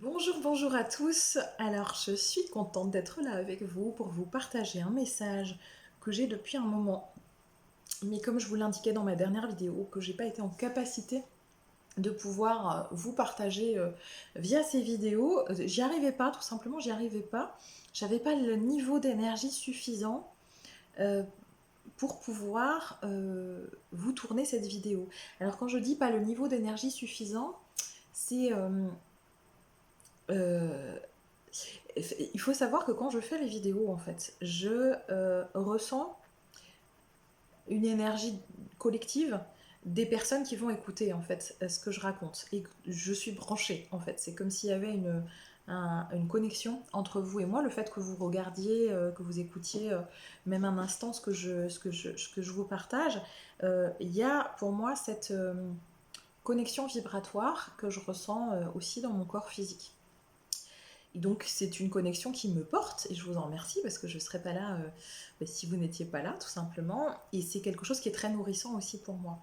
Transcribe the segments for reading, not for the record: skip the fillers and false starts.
Bonjour, bonjour à tous. Alors, je suis contente d'être là avec vous pour vous partager un message que j'ai depuis un moment. Mais comme je vous l'indiquais dans ma dernière vidéo, que j'ai pas été en capacité de pouvoir vous partager via ces vidéos, j'y arrivais pas, tout simplement, j'y arrivais pas. J'avais pas le niveau d'énergie suffisant euh, pour pouvoir vous tourner cette vidéo. Alors, quand je dis pas le niveau d'énergie suffisant, c'est euh, il faut savoir que quand je fais les vidéos, en fait, je ressens une énergie collective des personnes qui vont écouter, en fait, ce que je raconte. Et je suis branchée, en fait. C'est comme s'il y avait une connexion entre vous et moi. Le fait que vous regardiez, que vous écoutiez même un instant ce que je vous partage, il y a pour moi cette connexion vibratoire que je ressens aussi dans mon corps physique. Et donc c'est une connexion qui me porte et je vous en remercie parce que je ne serais pas là si vous n'étiez pas là tout simplement. Et c'est quelque chose qui est très nourrissant aussi pour moi.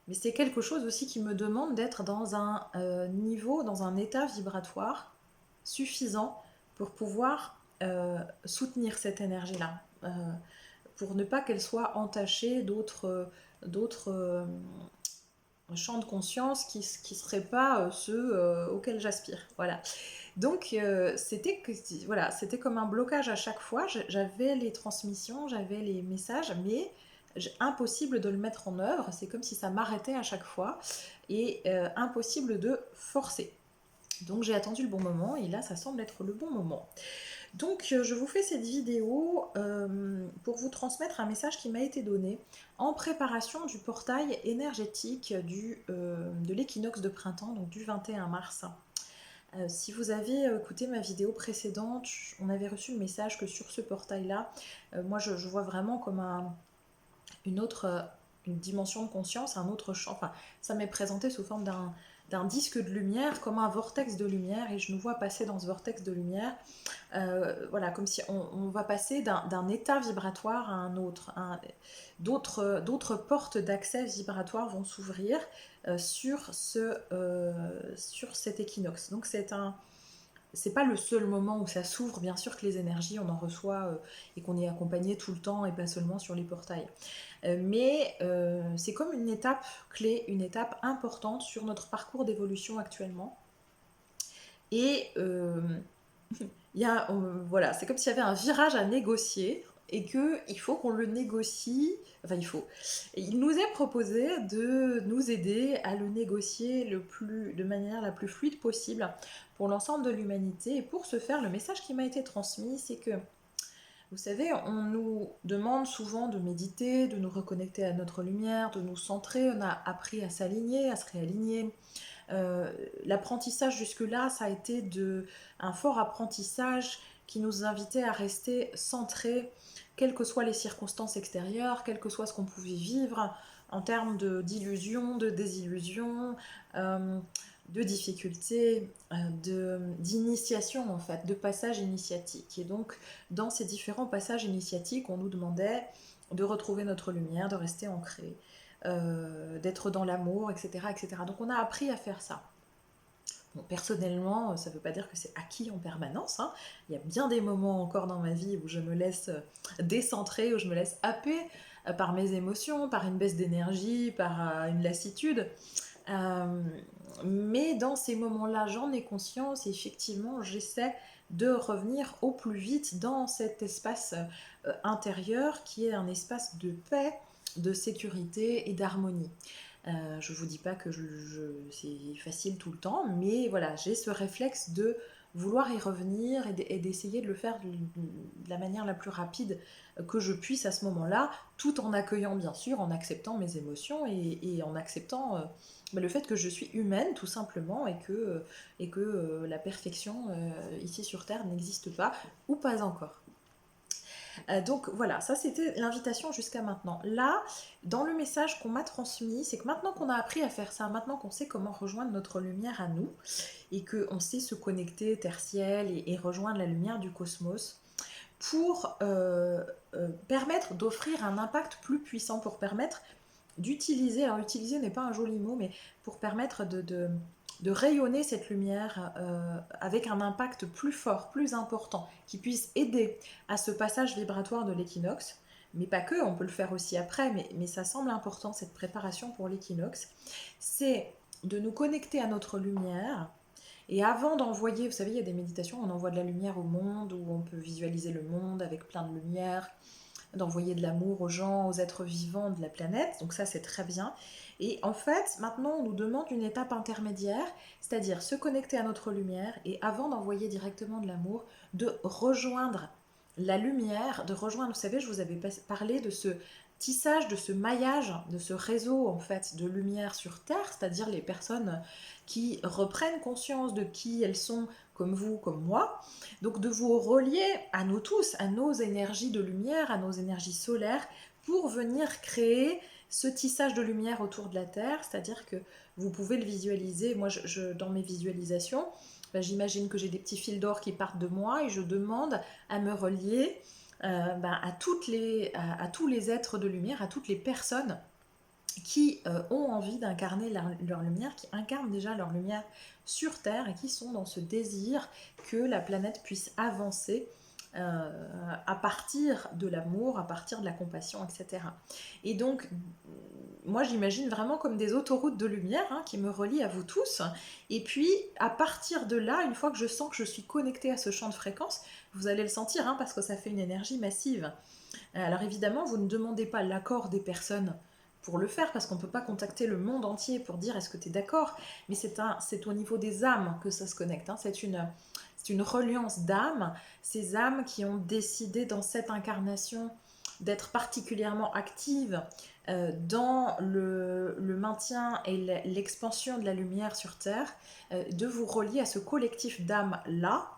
Mais c'est quelque chose aussi qui me demande d'être dans un niveau, dans un état vibratoire suffisant pour pouvoir soutenir cette énergie-là. Pour ne pas qu'elle soit entachée d'autres champs de conscience qui ne seraient pas ceux auxquels j'aspire. Voilà. Donc voilà, c'était comme un blocage à chaque fois. J'avais les transmissions, j'avais les messages, mais impossible de le mettre en œuvre. C'est comme si ça m'arrêtait à chaque fois et impossible de forcer. Donc j'ai attendu le bon moment et là ça semble être le bon moment. Donc je vous fais cette vidéo pour vous transmettre un message qui m'a été donné en préparation du portail énergétique de l'équinoxe de printemps, donc du 21 mars. Si vous avez écouté ma vidéo précédente, on avait reçu le message que sur ce portail-là, moi je vois vraiment comme une autre une dimension de conscience, un autre champ. Enfin, ça m'est présenté sous forme d'un disque de lumière, comme un vortex de lumière, et je nous vois passer dans ce vortex de lumière. Voilà, comme si on va passer d'un état vibratoire à un autre. D'autres portes d'accès vibratoire vont s'ouvrir sur cet équinoxe. Donc c'est pas le seul moment où ça s'ouvre, bien sûr que les énergies, on en reçoit et qu'on est accompagné tout le temps et pas seulement sur les portails. Mais c'est comme une étape clé, une étape importante sur notre parcours d'évolution actuellement. Et voilà, c'est comme s'il y avait un virage à négocier et qu'il faut qu'on le négocie. Enfin, il nous est proposé de nous aider à le négocier de manière la plus fluide possible pour l'ensemble de l'humanité. Et pour ce faire, le message qui m'a été transmis, c'est que vous savez, on nous demande souvent de méditer, de nous reconnecter à notre lumière, de nous centrer. On a appris à s'aligner, à se réaligner. Euh, L'apprentissage jusque-là, ça a été un fort apprentissage qui nous invitait à rester centrés, quelles que soient les circonstances extérieures, quel que soit ce qu'on pouvait vivre en termes d'illusions, de désillusions, euh, de difficultés, d'initiation en fait, de passage initiatique. Et donc, dans ces différents passages initiatiques, on nous demandait de retrouver notre lumière, de rester ancré, d'être dans l'amour, etc., etc. Donc on a appris à faire ça. Bon, personnellement, ça ne veut pas dire que c'est acquis en permanence, hein. Il y a bien des moments encore dans ma vie où je me laisse décentrer, où je me laisse happer par mes émotions, par une baisse d'énergie, par une lassitude. Euh, mais dans ces moments-là, j'en ai conscience et effectivement, j'essaie de revenir au plus vite dans cet espace intérieur qui est un espace de paix, de sécurité et d'harmonie. Je ne vous dis pas que c'est facile tout le temps, mais voilà, j'ai ce réflexe de vouloir y revenir et d'essayer de le faire de la manière la plus rapide que je puisse à ce moment-là, tout en accueillant bien sûr, en acceptant mes émotions et en acceptant le fait que je suis humaine tout simplement et que la perfection ici sur Terre n'existe pas ou pas encore. Donc voilà, ça c'était l'invitation jusqu'à maintenant. Là, dans le message qu'on m'a transmis, c'est que maintenant qu'on a appris à faire ça, maintenant qu'on sait comment rejoindre notre lumière à nous, et qu'on sait se connecter terre-ciel et rejoindre la lumière du cosmos, pour permettre d'offrir un impact plus puissant, pour permettre d'utiliser, alors utiliser n'est pas un joli mot, mais pour permettre de rayonner cette lumière avec un impact plus fort, plus important, qui puisse aider à ce passage vibratoire de l'équinoxe. Mais pas que, on peut le faire aussi après, mais ça semble important, cette préparation pour l'équinoxe. C'est de nous connecter à notre lumière. Et avant d'envoyer, vous savez, il y a des méditations, on envoie de la lumière au monde, où on peut visualiser le monde avec plein de lumière, d'envoyer de l'amour aux gens, aux êtres vivants de la planète. Donc ça, c'est très bien. Et en fait, maintenant, on nous demande une étape intermédiaire, c'est-à-dire se connecter à notre lumière et avant d'envoyer directement de l'amour, de rejoindre la lumière, de rejoindre, vous savez, je vous avais parlé de ce tissage, de ce maillage, de ce réseau en fait de lumière sur Terre, c'est-à-dire les personnes qui reprennent conscience de qui elles sont, comme vous, comme moi. Donc de vous relier à nous tous, à nos énergies de lumière, à nos énergies solaires, pour venir créer ce tissage de lumière autour de la Terre, c'est-à-dire que vous pouvez le visualiser. Moi, dans mes visualisations, j'imagine que j'ai des petits fils d'or qui partent de moi et je demande à me relier à tous les êtres de lumière, à toutes les personnes qui ont envie d'incarner leur lumière, qui incarnent déjà leur lumière sur Terre et qui sont dans ce désir que la planète puisse avancer à partir de l'amour, à partir de la compassion, etc. Et donc, moi j'imagine vraiment comme des autoroutes de lumière qui me relient à vous tous. Et puis, à partir de là, une fois que je sens que je suis connectée à ce champ de fréquence, vous allez le sentir parce que ça fait une énergie massive. Alors évidemment, vous ne demandez pas l'accord des personnes pour le faire, parce qu'on ne peut pas contacter le monde entier pour dire est-ce que tu es d'accord, mais c'est au niveau des âmes que ça se connecte. C'est une reliance d'âmes, ces âmes qui ont décidé dans cette incarnation d'être particulièrement actives dans le maintien et l'expansion de la lumière sur Terre, de vous relier à ce collectif d'âmes-là,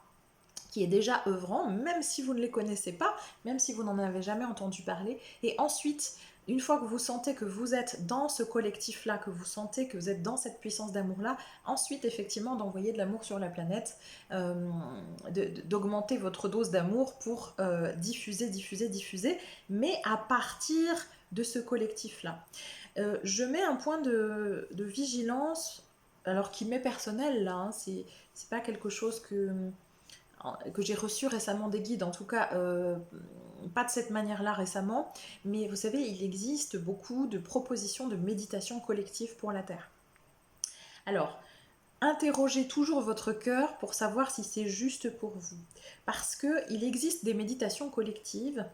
qui est déjà œuvrant, même si vous ne les connaissez pas, même si vous n'en avez jamais entendu parler. Et ensuite, une fois que vous sentez que vous êtes dans ce collectif-là, que vous sentez que vous êtes dans cette puissance d'amour-là, ensuite, effectivement, d'envoyer de l'amour sur la planète, d'augmenter votre dose d'amour pour diffuser, diffuser, diffuser, mais à partir de ce collectif-là. Je mets un point de vigilance, alors qui m'est personnel, là, c'est pas quelque chose que j'ai reçu récemment des guides, en tout cas pas de cette manière-là récemment, mais vous savez, il existe beaucoup de propositions de méditation collective pour la Terre. Alors, interrogez toujours votre cœur pour savoir si c'est juste pour vous. Parce qu'il existe des méditations collectives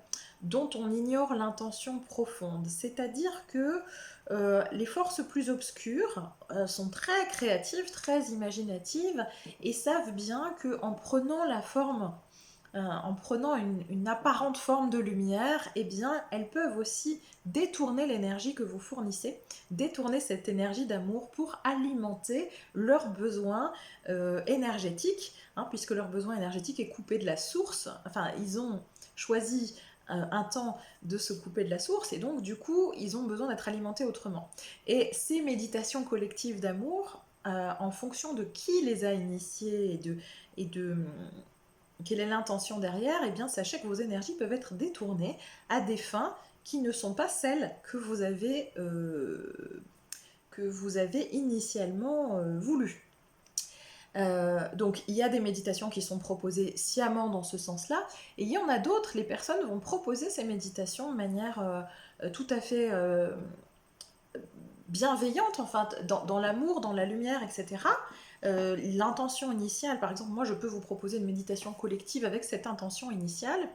dont on ignore l'intention profonde. C'est-à-dire que les forces plus obscures sont très créatives, très imaginatives et savent bien qu'en prenant la forme en prenant une apparente forme de lumière, eh bien, elles peuvent aussi détourner l'énergie que vous fournissez, détourner cette énergie d'amour pour alimenter leurs besoins énergétiques, puisque leur besoin énergétique est coupé de la source. Enfin, ils ont choisi un temps de se couper de la source et donc du coup ils ont besoin d'être alimentés autrement. Et ces méditations collectives d'amour, en fonction de qui les a initiées et de quelle est l'intention derrière, eh bien sachez que vos énergies peuvent être détournées à des fins qui ne sont pas celles que vous avez initialement voulues. Donc il y a des méditations qui sont proposées sciemment dans ce sens-là, et il y en a d'autres, les personnes vont proposer ces méditations de manière tout à fait bienveillante, enfin dans l'amour, dans la lumière, etc. L'intention initiale, par exemple, moi je peux vous proposer une méditation collective avec cette intention initiale,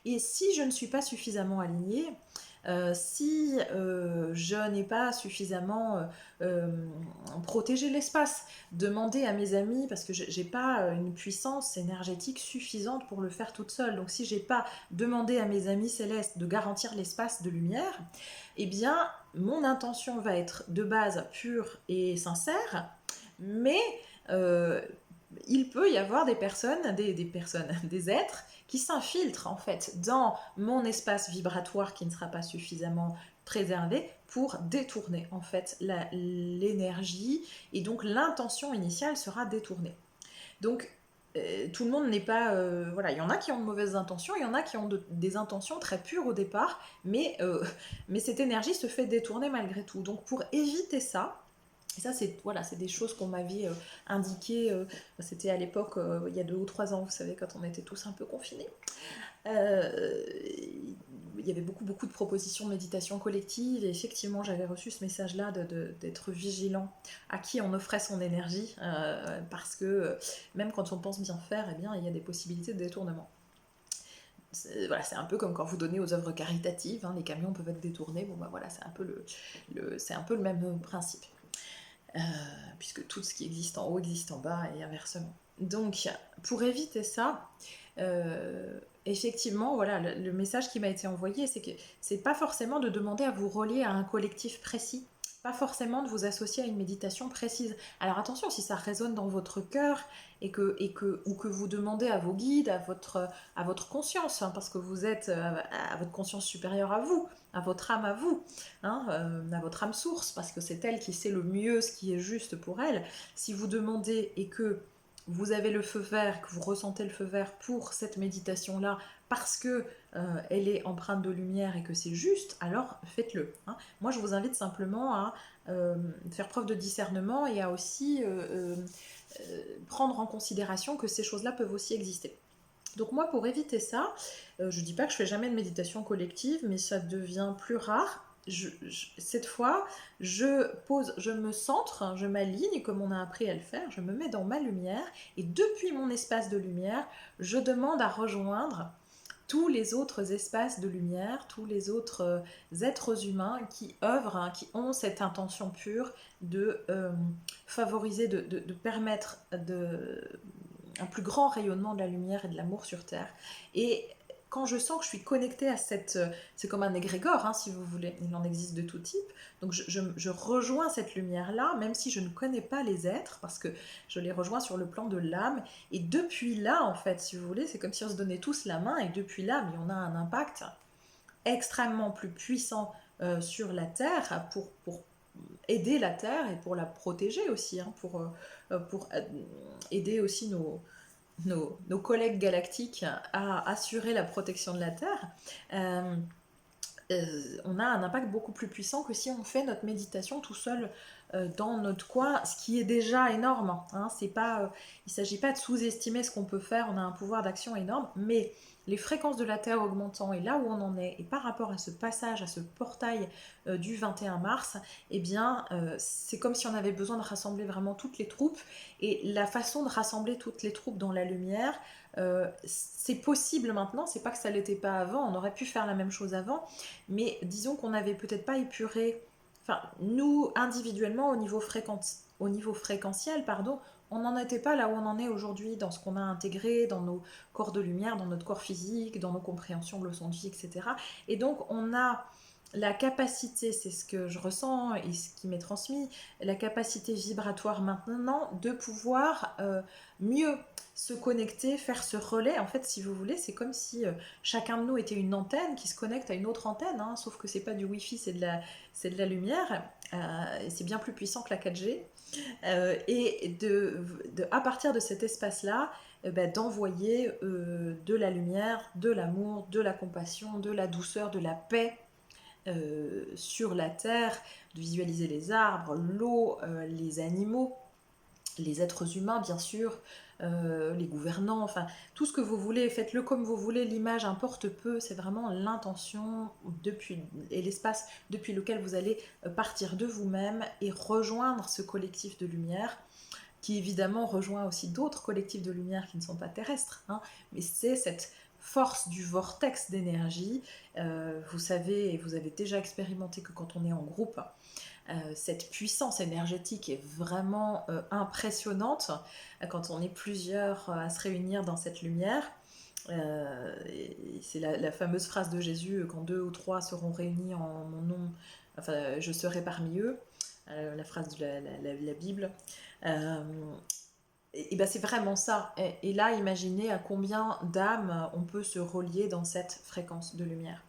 et si je ne suis pas suffisamment alignée, si je n'ai pas suffisamment protégé l'espace, demander à mes amis, parce que j'ai pas une puissance énergétique suffisante pour le faire toute seule, donc si j'ai pas demandé à mes amis célestes de garantir l'espace de lumière, eh bien mon intention va être de base pure et sincère, mais il peut y avoir des personnes, des êtres qui s'infiltrent en fait dans mon espace vibratoire qui ne sera pas suffisamment préservé pour détourner en fait l'énergie, et donc l'intention initiale sera détournée. Donc tout le monde n'est pas... voilà, il y en a qui ont de mauvaises intentions, il y en a qui ont des intentions très pures au départ, mais cette énergie se fait détourner malgré tout. Donc pour éviter ça, Et ça, c'est voilà, c'est des choses qu'on m'avait indiquées. C'était à l'époque, il y a 2 ou 3 ans, vous savez, quand on était tous un peu confinés. Il y avait beaucoup de propositions de méditation collective et effectivement j'avais reçu ce message-là d'être vigilant à qui on offrait son énergie parce que même quand on pense bien faire, eh bien, il y a des possibilités de détournement. Voilà, c'est un peu comme quand vous donnez aux œuvres caritatives, hein, les camions peuvent être détournés, bon bah voilà, c'est un peu c'est un peu le même principe. Euh, Puisque tout ce qui existe en haut existe en bas et inversement. Donc, pour éviter ça, effectivement, voilà, le message qui m'a été envoyé, c'est que c'est pas forcément de demander à vous relier à un collectif précis, pas forcément de vous associer à une méditation précise. Alors attention, si ça résonne dans votre cœur ou que vous demandez à vos guides, à votre conscience, hein, parce que vous êtes à votre conscience supérieure à vous, à votre âme à vous, hein, à votre âme source, parce que c'est elle qui sait le mieux ce qui est juste pour elle. Si vous demandez et que vous avez le feu vert, que vous ressentez le feu vert pour cette méditation-là, parce que elle est empreinte de lumière et que c'est juste, alors faites-le. Hein. Moi, je vous invite simplement à faire preuve de discernement et à aussi prendre en considération que ces choses-là peuvent aussi exister. Donc moi, pour éviter ça, je ne dis pas que je fais jamais de méditation collective, mais ça devient plus rare. Cette fois, je me centre, je m'aligne comme on a appris à le faire, je me mets dans ma lumière et depuis mon espace de lumière, je demande à rejoindre tous les autres espaces de lumière, tous les autres êtres humains qui œuvrent, hein, qui ont cette intention pure de favoriser, de permettre un plus grand rayonnement de la lumière et de l'amour sur Terre. Et quand je sens que je suis connectée à cette... c'est comme un égrégore, hein, si vous voulez, il en existe de tout type. Donc je rejoins cette lumière-là, même si je ne connais pas les êtres, parce que je les rejoins sur le plan de l'âme. Et depuis là, en fait, si vous voulez, c'est comme si on se donnait tous la main, et depuis là, mais on a un impact extrêmement plus puissant sur la Terre pour aider la Terre et pour la protéger aussi, hein, pour aider aussi nos collègues galactiques à assurer la protection de la Terre. Euh, on a un impact beaucoup plus puissant que si on fait notre méditation tout seul dans notre coin, ce qui est déjà énorme. Hein. Il ne s'agit pas de sous-estimer ce qu'on peut faire, on a un pouvoir d'action énorme, mais les fréquences de la Terre augmentant et là où on en est, et par rapport à ce passage, à ce portail du 21 mars, eh bien, c'est comme si on avait besoin de rassembler vraiment toutes les troupes, et la façon de rassembler toutes les troupes dans la lumière, c'est possible maintenant, c'est pas que ça l'était pas avant, on aurait pu faire la même chose avant, mais disons qu'on n'avait peut-être pas épuré, enfin nous individuellement au niveau fréquentiel, pardon, on n'en était pas là où on en est aujourd'hui dans ce qu'on a intégré dans nos corps de lumière, dans notre corps physique, dans nos compréhensions de leçons de vie, etc. Et donc on a la capacité, c'est ce que je ressens et ce qui m'est transmis, la capacité vibratoire maintenant de pouvoir mieux se connecter, faire ce relais. En fait, si vous voulez, c'est comme si chacun de nous était une antenne qui se connecte à une autre antenne, hein, sauf que c'est pas du Wi-Fi, c'est de la lumière. Et c'est bien plus puissant que la 4G. Et à partir de cet espace-là, d'envoyer de la lumière, de l'amour, de la compassion, de la douceur, de la paix sur la terre, de visualiser les arbres, l'eau, les animaux, les êtres humains bien sûr, les gouvernants, enfin tout ce que vous voulez, faites-le comme vous voulez, l'image importe peu, c'est vraiment l'intention et l'espace depuis lequel vous allez partir de vous-même et rejoindre ce collectif de lumière qui évidemment rejoint aussi d'autres collectifs de lumière qui ne sont pas terrestres, hein, mais c'est cette force du vortex d'énergie. Vous savez, et vous avez déjà expérimenté que quand on est en groupe, cette puissance énergétique est vraiment impressionnante quand on est plusieurs à se réunir dans cette lumière. C'est la fameuse phrase de Jésus, quand 2 ou 3 seront réunis en mon nom, enfin, je serai parmi eux, la phrase de la Bible. Euh, et ben c'est vraiment ça. Et là, imaginez à combien d'âmes on peut se relier dans cette fréquence de lumière.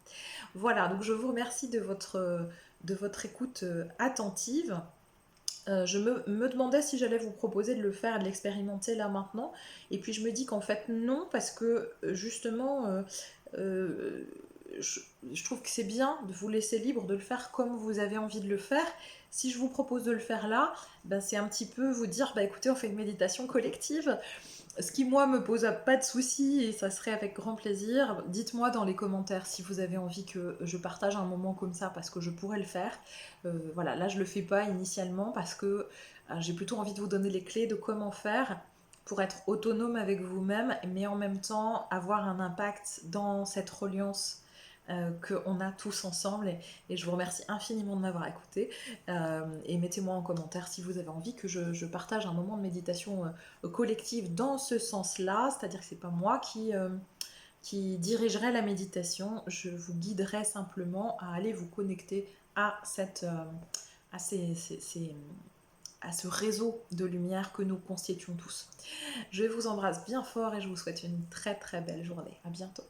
Voilà, donc je vous remercie de votre écoute attentive. Je me demandais si j'allais vous proposer de le faire, de l'expérimenter là maintenant. Et puis je me dis qu'en fait non, parce que justement, euh, je, je trouve que c'est bien de vous laisser libre de le faire comme vous avez envie de le faire. Si je vous propose de le faire là, ben, c'est un petit peu vous dire, bah écoutez, on fait une méditation collective. Ce qui, moi, me pose pas de soucis et ça serait avec grand plaisir. Dites-moi dans les commentaires si vous avez envie que je partage un moment comme ça parce que je pourrais le faire. Voilà, là, je le fais pas initialement parce que j'ai plutôt envie de vous donner les clés de comment faire pour être autonome avec vous-même, mais en même temps avoir un impact dans cette reliance qu'on a tous ensemble. Et je vous remercie infiniment de m'avoir écouté. Et mettez-moi en commentaire si vous avez envie que je partage un moment de méditation collective dans ce sens-là, c'est-à-dire que c'est pas moi qui dirigerai la méditation, je vous guiderai simplement à aller vous connecter à à à ce réseau de lumière que nous constituons tous. Je vous embrasse bien fort et je vous souhaite une très très belle journée. À bientôt.